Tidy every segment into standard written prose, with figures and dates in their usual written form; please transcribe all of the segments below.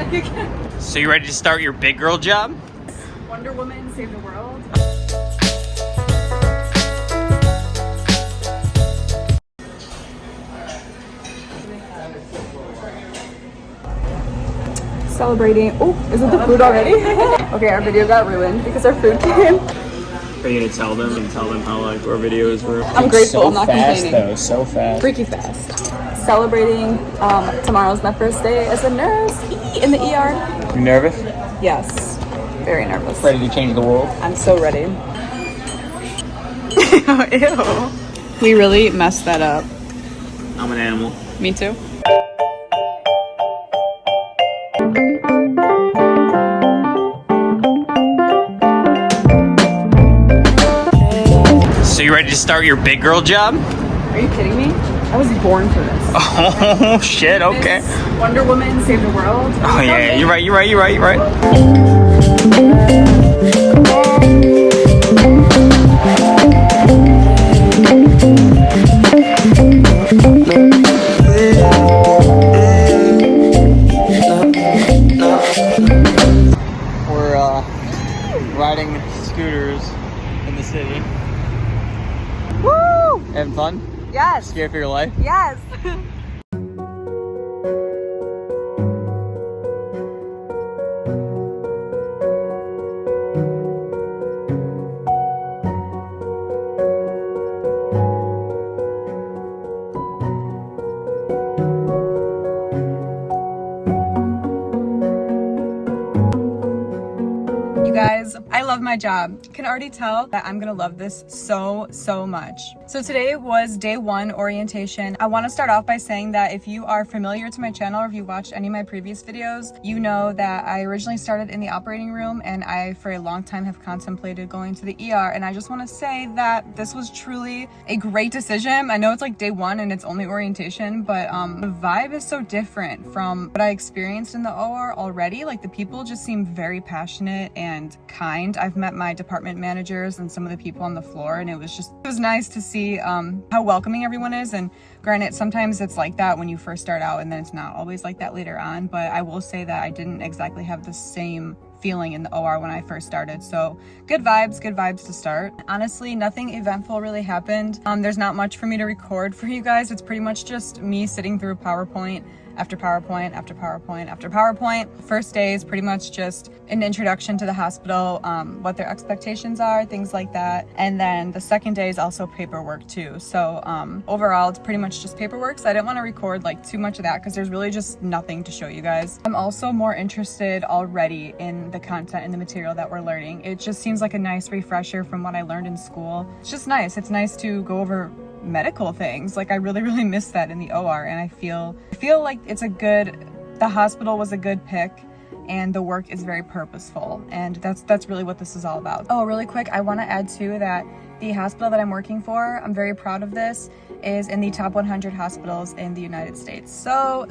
back again. So you ready to start your big girl job? Wonder Woman, save the world. Celebrating. Oh, is it the food already? Okay, our video got ruined because our food came. Are you gonna tell them and tell them how like our videos were? I'm grateful, I'm not complaining. Though, so fast. Freaky fast. Celebrating. Tomorrow's my first day as a nurse in the ER. You nervous? Yes, very nervous. Ready to change the world? I'm so ready. Ew. We really messed that up. I'm an animal. Me too. So you ready to start your big girl job? Are you kidding me? I was born for this. Oh shit, okay. This Wonder Woman, save the world. Oh yeah, you're right. We're riding scooters in the city. Woo! Having fun? Yes. Scared for your life? Yes. You guys, I love my job. You can already tell that I'm gonna love this so much. So today was day one orientation. I want to start off by saying that if you are familiar to my channel or if you watched any of my previous videos, you know that I originally started in the operating room and I for a long time have contemplated going to the ER, and I just want to say that this was truly a great decision. I know it's like day one and it's only orientation, but the vibe is so different from what I experienced in the OR already. Like the people just seem very passionate and kind. I've met my department managers and some of the people on the floor, and it was nice to see how welcoming everyone is. And granted, sometimes it's like that when you first start out and then it's not always like that later on, but I will say that I didn't exactly have the same feeling in the OR when I first started. So good vibes to start. Honestly, nothing eventful really happened. There's not much for me to record for you guys. It's pretty much just me sitting through PowerPoint after PowerPoint after PowerPoint after PowerPoint. First day is pretty much just an introduction to the hospital, what their expectations are, things like that. And then the second day is also paperwork too. So overall, it's pretty much just paperwork. So I didn't want to record like too much of that because there's really just nothing to show you guys. I'm also more interested already in the content and the material that we're learning. It just seems like a nice refresher from what I learned in school. It's just nice. It's nice to go over medical things. Like I really miss that in the OR, and I feel like the hospital was a good pick, and the work is very purposeful, and that's really what this is all about. Oh, really quick, I want to add too that the hospital that I'm working for, I'm very proud of this, is in the top 100 hospitals in the United States. So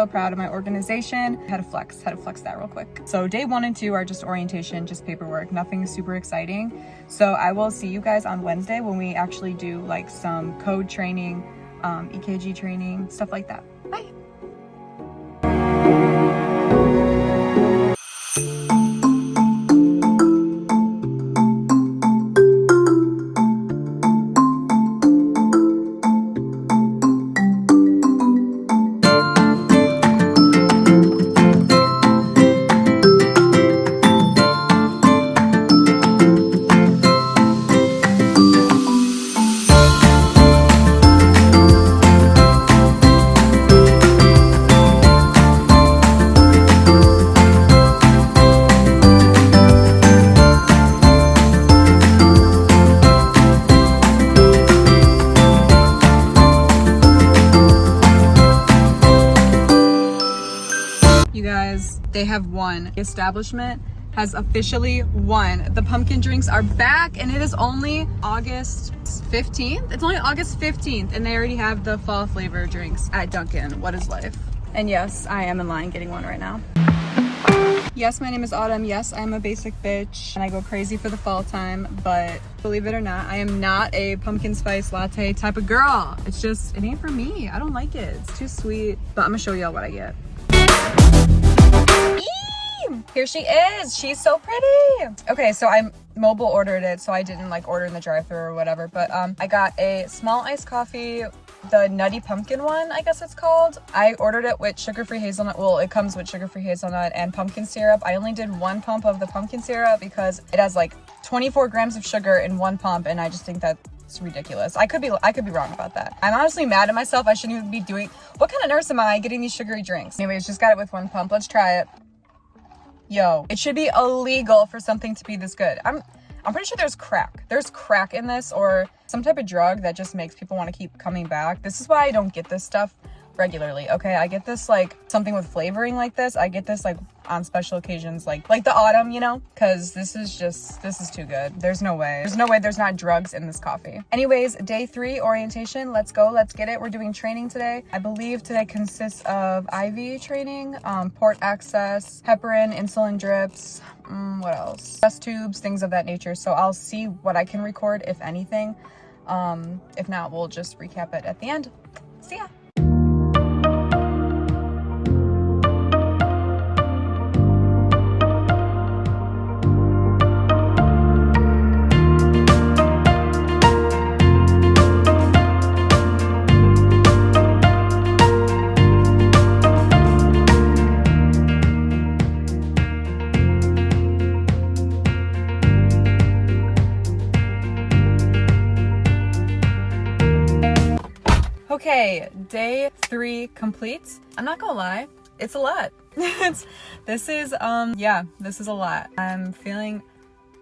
proud of my organization. Had to flex that real quick. So day 1 and 2 are just orientation, just paperwork, nothing super exciting. So I will see you guys on Wednesday when we actually do like some code training, EKG training, stuff like that. Bye. They have won. The establishment has officially won. The pumpkin drinks are back, and it is only August 15th. It's only August 15th, and they already have the fall flavor drinks at Dunkin'. What is life? And yes, I am in line getting one right now. Yes, my name is Autumn. Yes, I'm a basic bitch, and I go crazy for the fall time, but believe it or not, I am not a pumpkin spice latte type of girl. It's just, it ain't for me. I don't like it. It's too sweet, but I'm gonna show y'all what I get. Here she is. She's so pretty. Okay, so I mobile ordered it, so I didn't like order in the drive-thru or whatever, but I got a small iced coffee, the nutty pumpkin one, I guess it's called. I ordered it with sugar-free hazelnut. Well, it comes with sugar-free hazelnut and pumpkin syrup. I only did 1 pump of the pumpkin syrup because it has like 24 grams of sugar in 1 pump, and I just think that it's ridiculous. I could be wrong about that. I'm honestly mad at myself. I shouldn't even be doing, what kind of nurse am I getting these sugary drinks? Anyways, just got it with 1 pump. Let's try it. Yo, it should be illegal for something to be this good. I'm pretty sure there's crack. There's crack in this, or some type of drug that just makes people want to keep coming back. This is why I don't get this stuff regularly, okay? I get this like something with flavoring like this. I get this like on special occasions, like the autumn, you know? Because this is too good. There's no way there's not drugs in this coffee. Anyways, day 3 orientation. Let's go, let's get it. We're doing training today. I believe today consists of IV training, port access, heparin, insulin drips, what else? Chest tubes, things of that nature. So I'll see what I can record, if anything. If not, we'll just recap it at the end. See ya. Okay, day 3 complete. I'm not gonna lie, it's a lot. This is a lot. I'm feeling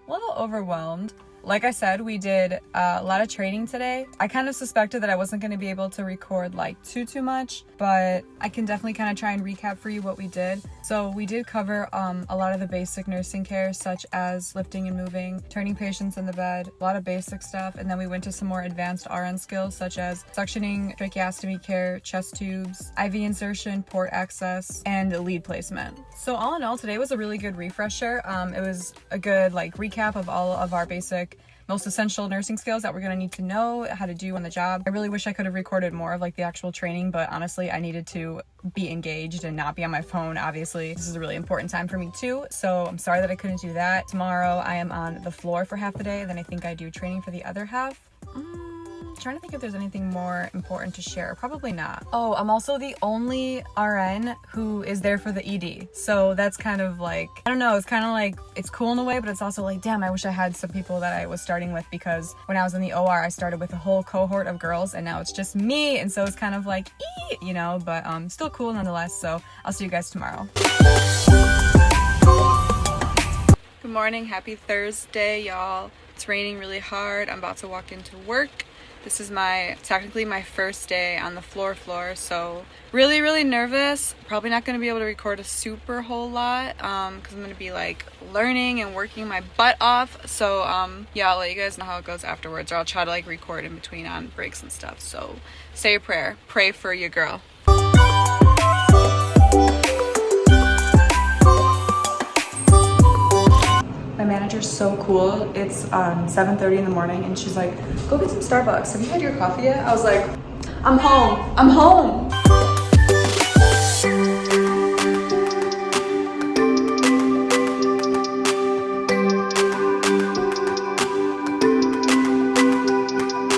a little overwhelmed. Like I said, we did a lot of training today. I kind of suspected that I wasn't going to be able to record like too much, but I can definitely kind of try and recap for you what we did. So we did cover a lot of the basic nursing care, such as lifting and moving, turning patients in the bed, a lot of basic stuff. And then we went to some more advanced RN skills, such as suctioning, tracheostomy care, chest tubes, IV insertion, port access, and lead placement. So all in all, today was a really good refresher. It was a good like recap of all of our basic most essential nursing skills that we're going to need to know how to do on the job. I really wish I could have recorded more of like the actual training, but honestly, I needed to be engaged and not be on my phone. Obviously, this is a really important time for me too, so I'm sorry that I couldn't do that. Tomorrow, I am on the floor for half the day, then I think I do training for the other half. Trying to think if there's anything more important to share. Probably not. Oh, I'm also the only RN who is there for the ED. So that's kind of like, I don't know, it's kind of like, it's cool in a way, but it's also like, damn, I wish I had some people that I was starting with, because when I was in the OR, I started with a whole cohort of girls and now it's just me. And so it's kind of like, you know, but still cool nonetheless. So I'll see you guys tomorrow. Good morning. Happy Thursday, y'all. It's raining really hard. I'm about to walk into work. This is technically my first day on the floor, so really nervous. Probably not going to be able to record a super whole lot because I'm going to be like learning and working my butt off. So yeah, I'll let you guys know how it goes afterwards, or I'll try to like record in between on breaks and stuff. So say a prayer. Pray for your girl. My manager's so cool. It's 7:30 in the morning and she's like, go get some Starbucks. Have you had your coffee yet? I was like, I'm home.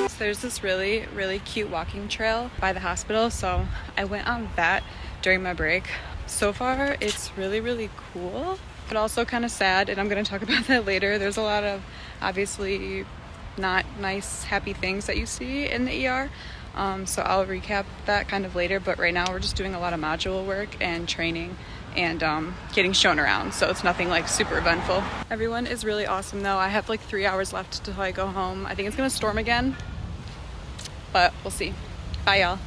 So there's this really cute walking trail by the hospital. So I went on that during my break. So far, it's really cool, but also kind of sad, and I'm going to talk about that later. There's a lot of obviously not nice, happy things that you see in the ER. So I'll recap that kind of later, but right now we're just doing a lot of module work and training and getting shown around. So it's nothing like super eventful. Everyone is really awesome though. I have like 3 hours left till I go home. I think it's going to storm again, but we'll see. Bye, y'all.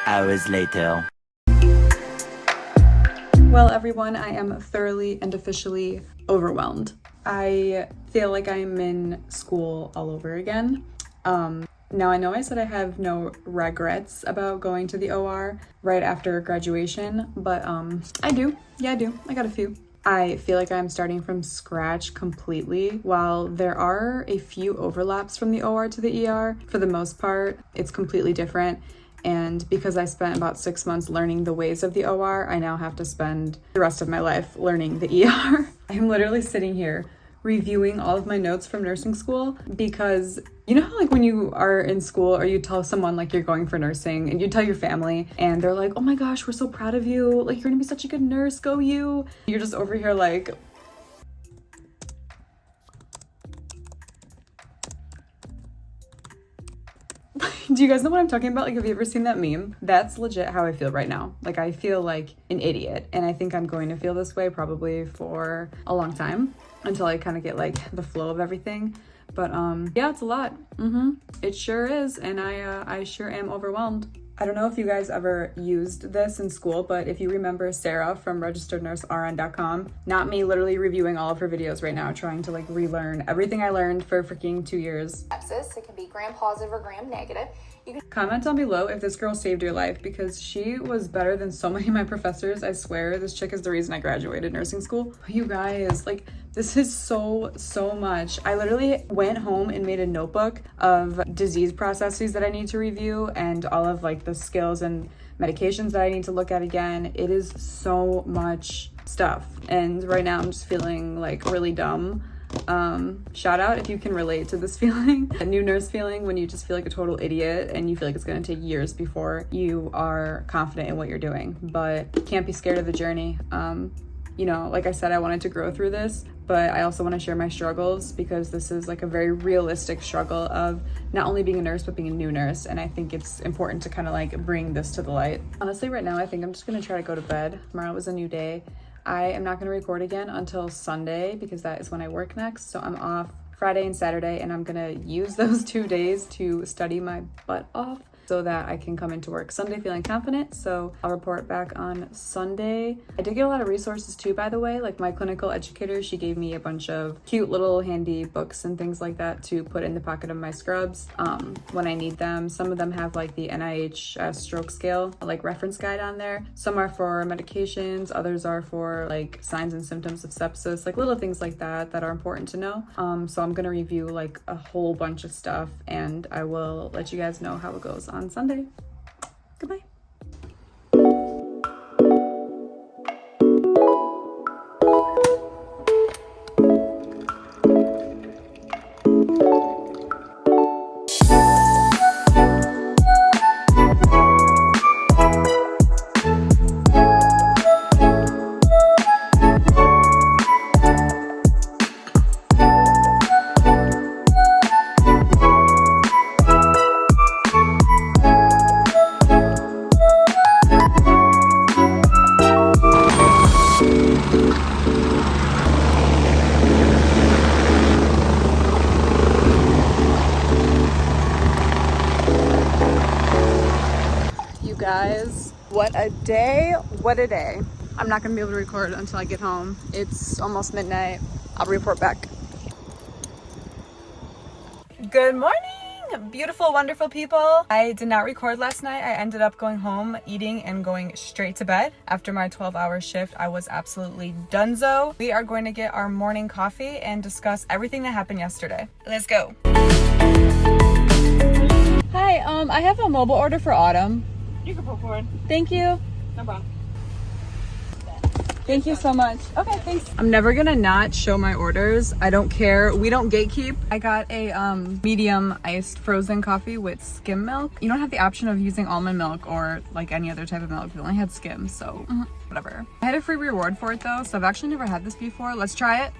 Hours later. Well, everyone, I am thoroughly and officially overwhelmed. I feel like I'm in school all over again. Now I know I said I have no regrets about going to the OR right after graduation, but I do. Yeah, I do. I got a few. I feel like I'm starting from scratch completely. While there are a few overlaps from the OR to the ER, for the most part, it's completely different. And because I spent about 6 months learning the ways of the OR, I now have to spend the rest of my life learning the ER. I'm literally sitting here reviewing all of my notes from nursing school because you know how like when you are in school or you tell someone like you're going for nursing and you tell your family and they're like, oh my gosh, we're so proud of you, like you're gonna be such a good nurse, go you. You're just over here like, do you guys know what I'm talking about? Like, have you ever seen that meme? That's legit how I feel right now. Like, I feel like an idiot. And I think I'm going to feel this way probably for a long time until I kind of get like the flow of everything. But yeah, it's a lot. It sure is. And I sure am overwhelmed. I don't know if you guys ever used this in school, but if you remember Sarah from registerednursern.com, not me literally reviewing all of her videos right now, trying to like relearn everything I learned for freaking 2 years. It can be gram positive or gram negative. Comment down below if this girl saved your life because she was better than so many of my professors. I swear this chick is the reason I graduated nursing school. You guys, like, this is so much. I literally went home and made a notebook of disease processes that I need to review and all of like the skills and medications that I need to look at again. It is so much stuff. And right now I'm just feeling like really dumb. Shout out if you can relate to this feeling, a new nurse feeling when you just feel like a total idiot and you feel like it's going to take years before you are confident in what you're doing, but can't be scared of the journey. You know, like I said, I wanted to grow through this, but I also want to share my struggles because this is like a very realistic struggle of not only being a nurse, but being a new nurse. And I think it's important to kind of like bring this to the light. Honestly, right now, I think I'm just going to try to go to bed. Tomorrow is a new day. I am not going to record again until Sunday because that is when I work next. So I'm off Friday and Saturday, and I'm going to use those 2 days to study my butt off so that I can come into work Sunday feeling confident. So I'll report back on Sunday. I did get a lot of resources too, by the way. Like my clinical educator, she gave me a bunch of cute little handy books and things like that to put in the pocket of my scrubs when I need them. Some of them have like the NIH stroke scale, like reference guide on there. Some are for medications, others are for like signs and symptoms of sepsis, like little things like that that are important to know. So I'm gonna review like a whole bunch of stuff and I will let you guys know how it goes on Sunday. Goodbye. Guys, what a day, what a day. I'm not gonna be able to record until I get home. It's almost midnight. I'll report back. Good morning, beautiful, wonderful people. I did not record last night. I ended up going home, eating, and going straight to bed. After my 12-hour shift, I was absolutely donezo. We are going to get our morning coffee and discuss everything that happened yesterday. Let's go. Hi, I have a mobile order for Autumn. You can put forward. Thank you. No problem. Thank you so much. Okay, thanks. I'm never gonna not show my orders. I don't care. We don't gatekeep. I got a medium iced frozen coffee with skim milk. You don't have the option of using almond milk or like any other type of milk. We only had skim, so whatever. I had a free reward for it though, so I've actually never had this before. Let's try it.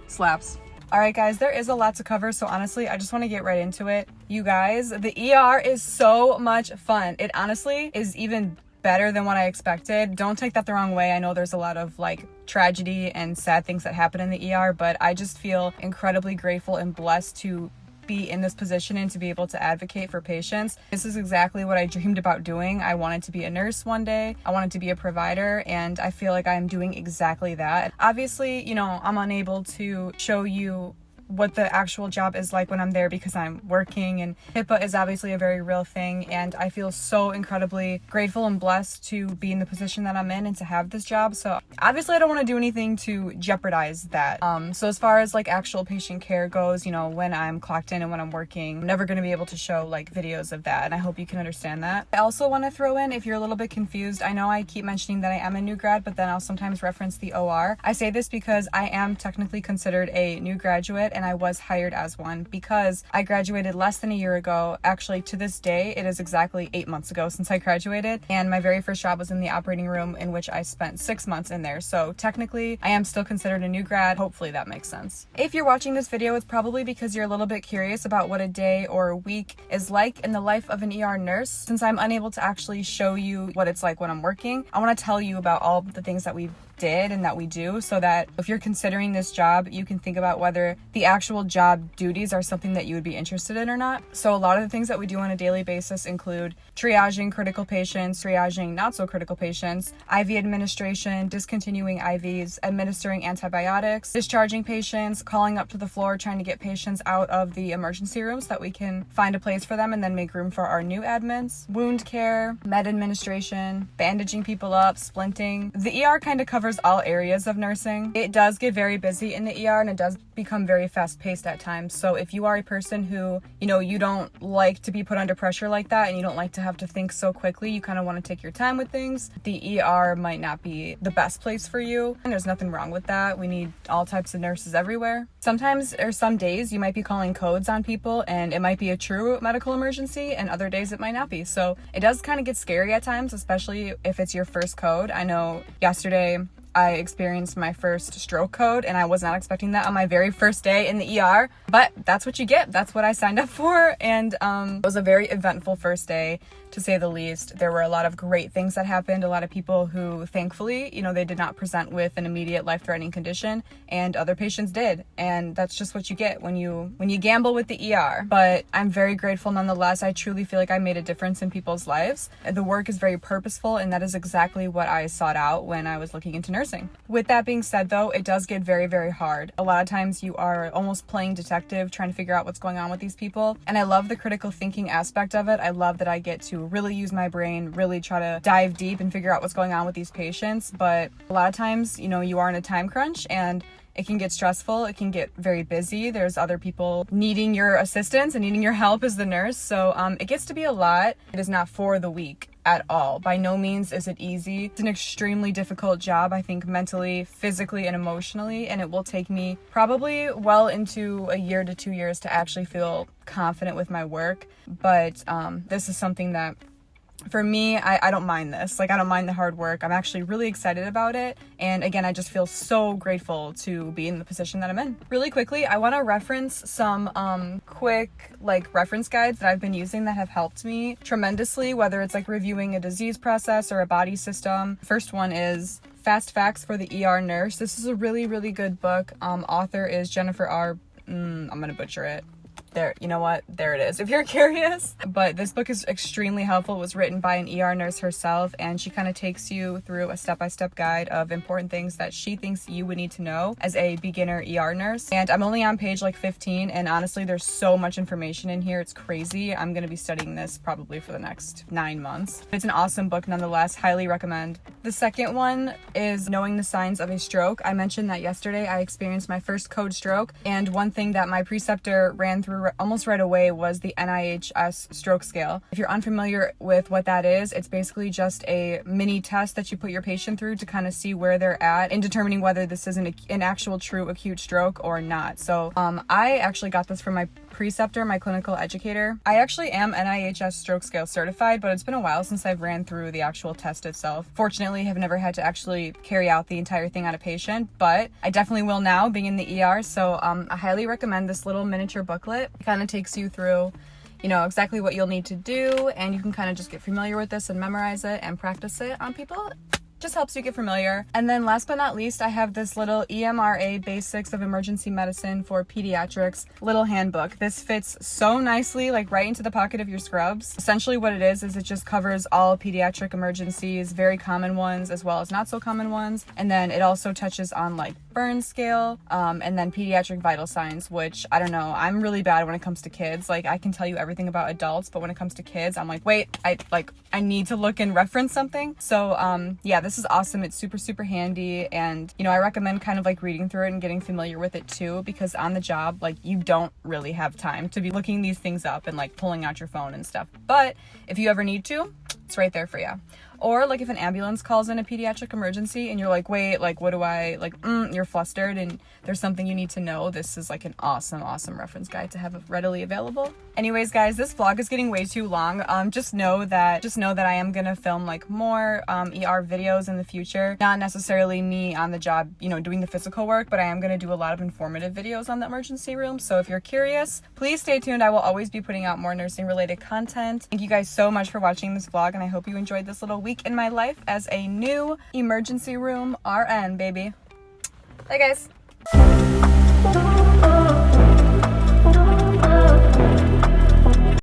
Slaps. All right, guys, there is a lot to cover, so honestly, I just want to get right into it. You guys, the ER is so much fun. It honestly is even better than what I expected. Don't take that the wrong way. I know there's a lot of like tragedy and sad things that happen in the ER, but I just feel incredibly grateful and blessed to be in this position and to be able to advocate for patients. This is exactly what I dreamed about doing. I wanted to be a nurse one day. I wanted to be a provider, and I feel like I'm doing exactly that. Obviously, you know, I'm unable to show you what the actual job is like when I'm there because I'm working, and HIPAA is obviously a very real thing, and I feel so incredibly grateful and blessed to be in the position that I'm in and to have this job. So obviously I don't want to do anything to jeopardize that. So as far as like actual patient care goes, you know, when I'm clocked in and when I'm working, I'm never going to be able to show like videos of that, and I hope you can understand that. I also want to throw in, if you're a little bit confused, I know I keep mentioning that I am a new grad, but then I'll sometimes reference the OR. I say this because I am technically considered a new graduate, and I was hired as one because I graduated less than a year ago. Actually, to this day, it is exactly 8 months ago since I graduated, and my very first job was in the operating room, in which I spent 6 months in there. So technically, I am still considered a new grad. Hopefully that makes sense. If you're watching this video, it's probably because you're a little bit curious about what a day or a week is like in the life of an ER nurse. Since I'm unable to actually show you what it's like when I'm working, I want to tell you about all the things that we did and that we do, so that if you're considering this job, you can think about whether the actual job duties are something that you would be interested in or not. So a lot of the things that we do on a daily basis include triaging critical patients, triaging not so critical patients, IV administration, discontinuing IVs, administering antibiotics, discharging patients, calling up to the floor, trying to get patients out of the emergency rooms so that we can find a place for them and then make room for our new admins, wound care, med administration, bandaging people up, splinting. The ER kind of covers all areas of nursing. It does get very busy in the ER, and it does become very fast-paced at times. So if you are a person who, you know, you don't like to be put under pressure like that, and you don't like to have to think so quickly, you kind of want to take your time with things, the ER might not be the best place for you. And there's nothing wrong with that. We need all types of nurses everywhere. Sometimes, or some days, you might be calling codes on people, and it might be a true medical emergency, and other days it might not be. So it does kind of get scary at times, especially if it's your first code. I know yesterday I experienced my first stroke code, and I was not expecting that on my very first day in the ER, but that's what you get. That's what I signed up for, and it was a very eventful first day, to say the least. There were a lot of great things that happened, a lot of people who, thankfully, you know, they did not present with an immediate life-threatening condition, and other patients did, and that's just what you get when you gamble with the ER. But I'm very grateful nonetheless. I truly feel like I made a difference in people's lives. The work is very purposeful, and that is exactly what I sought out when I was looking into nursing. With that being said, though, it does get very, very hard. A lot of times you are almost playing detective, trying to figure out what's going on with these people. And I love the critical thinking aspect of it. I love that I get to really use my brain, really try to dive deep and figure out what's going on with these patients. But a lot of times, you know, you are in a time crunch, and it can get stressful. It can get very busy. There's other people needing your assistance and needing your help as the nurse. So it gets to be a lot. It is not for the weak at all. By no means is it easy. It's an extremely difficult job, I think, mentally, physically, and emotionally, and it will take me probably well into a year to 2 years to actually feel confident with my work. But this is something that, for me, I don't mind this. Like, I don't mind the hard work. I'm actually really excited about it. And again, I just feel so grateful to be in the position that I'm in. Really quickly, I want to reference some quick reference guides that I've been using that have helped me tremendously, whether it's like reviewing a disease process or a body system. First one is Fast Facts for the ER Nurse. This is a really, really good book. Author is Jennifer R. I'm gonna butcher it. There, you know what? There it is, if you're curious. But this book is extremely helpful. It was written by an ER nurse herself, and she kind of takes you through a step-by-step guide of important things that she thinks you would need to know as a beginner ER nurse. And I'm only on page 15, and honestly, there's so much information in here. It's crazy. I'm going to be studying this probably for the next 9 months. It's an awesome book nonetheless. Highly recommend. The second one is Knowing the Signs of a Stroke. I mentioned that yesterday I experienced my first code stroke, and one thing that my preceptor ran through almost right away was the NIHS stroke scale. If you're unfamiliar with what that is, it's basically just a mini test that you put your patient through to kind of see where they're at in determining whether this is an actual true acute stroke or not. So I actually got this from my preceptor, my clinical educator. I actually am NIHS stroke scale certified, but it's been a while since I've ran through the actual test itself. Fortunately, I have never had to actually carry out the entire thing on a patient, but I definitely will now, being in the ER. So I highly recommend this little miniature booklet. It kind of takes you through, you know, exactly what you'll need to do, and you can kind of just get familiar with this and memorize it and practice it on people. Just helps you get familiar. And then last but not least, I have this little EMRA Basics of Emergency Medicine for Pediatrics little handbook. This fits so nicely, like right into the pocket of your scrubs. Essentially what it is it just covers all pediatric emergencies, very common ones as well as not so common ones. And then it also touches on like burn scale, and then pediatric vital signs, which I don't know, I'm really bad when it comes to kids. Like, I can tell you everything about adults, but when it comes to kids, I'm like, wait, I need to look and reference something. So yeah, this is awesome. It's super, super handy, and you know, I recommend kind of like reading through it and getting familiar with it too, because on the job, like, you don't really have time to be looking these things up and like pulling out your phone and stuff. But if you ever need to, it's right there for you. Or like if an ambulance calls in a pediatric emergency and you're like, wait, like, what do I, like, you're flustered and there's something you need to know, this is like an awesome, awesome reference guide to have readily available. Anyways, guys, this vlog is getting way too long. Just know that I am gonna film like more ER videos in the future. Not necessarily me on the job, you know, doing the physical work, but I am gonna do a lot of informative videos on the emergency room. So if you're curious, please stay tuned. I will always be putting out more nursing related content. Thank you guys so much for watching this vlog, and I hope you enjoyed this little week in my life as a new emergency room RN, baby. Bye, guys.